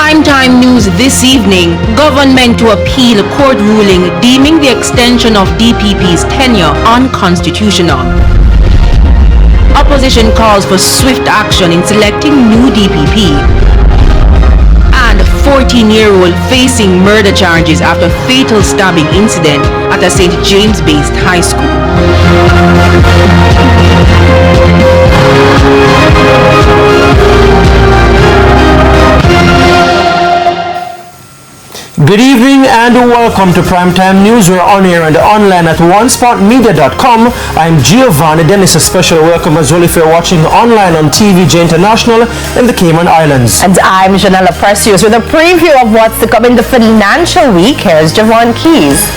Primetime news this evening, government to appeal court ruling deeming the extension of DPP's tenure unconstitutional. Opposition calls for swift action in selecting new DPP. And 14-year-old facing murder charges after fatal stabbing incident at a St. James-based high school. Good evening and welcome to Primetime News. We're on air and online at onespotmedia.com. I'm Giovanni Dennis. A special welcome as well if you're watching online on TVJ International in the Cayman Islands. And I'm Janella Precious with a preview of what's to come in the financial week. Here's Javon Keys.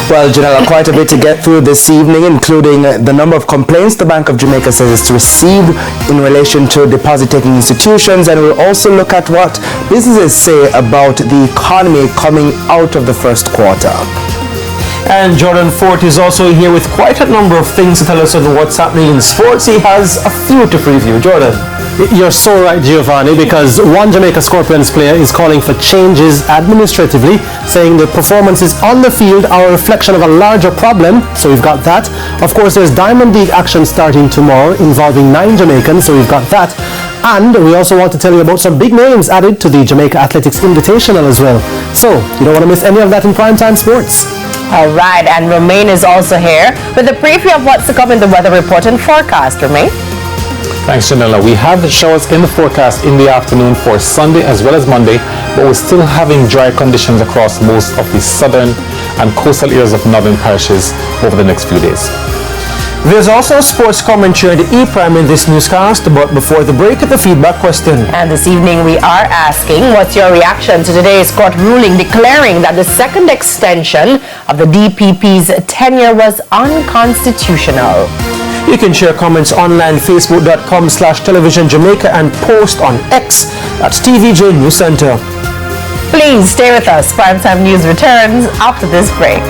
Well, Janella, quite a bit to get through this evening, including the number of complaints the Bank of Jamaica says it's received in relation to deposit-taking institutions, and we'll also look at what businesses say about the economy coming out of the first quarter. And Jordan Fort is also here with quite a number of things to tell us on what's happening in sports. He has a few to preview. Jordan. You're so right, Giovanni, because one Jamaica Scorpions player is calling for changes administratively, saying the performances on the field are a reflection of a larger problem, so we've got that. Of course, there's Diamond League action starting tomorrow involving 9 Jamaicans, so we've got that. And we also want to tell you about some big names added to the Jamaica Athletics Invitational as well. So, you don't want to miss any of that in Primetime Sports. All right, and Romain is also here with a preview of what's to come in the weather report and forecast. Romain? Thanks, Janella. We have the showers in the forecast in the afternoon for Sunday as well as Monday, but we're still having dry conditions across most of the southern and coastal areas of northern parishes over the next few days. There's also sports commentary at the E-Prime in this newscast, but before the break, the feedback question. And this evening we are asking, what's your reaction to today's court ruling declaring that the second extension of the DPP's tenure was unconstitutional? You can share comments online, facebook.com/televisionjamaica and post on X at TVJ News Center. Please stay with us. Primetime News returns after this break.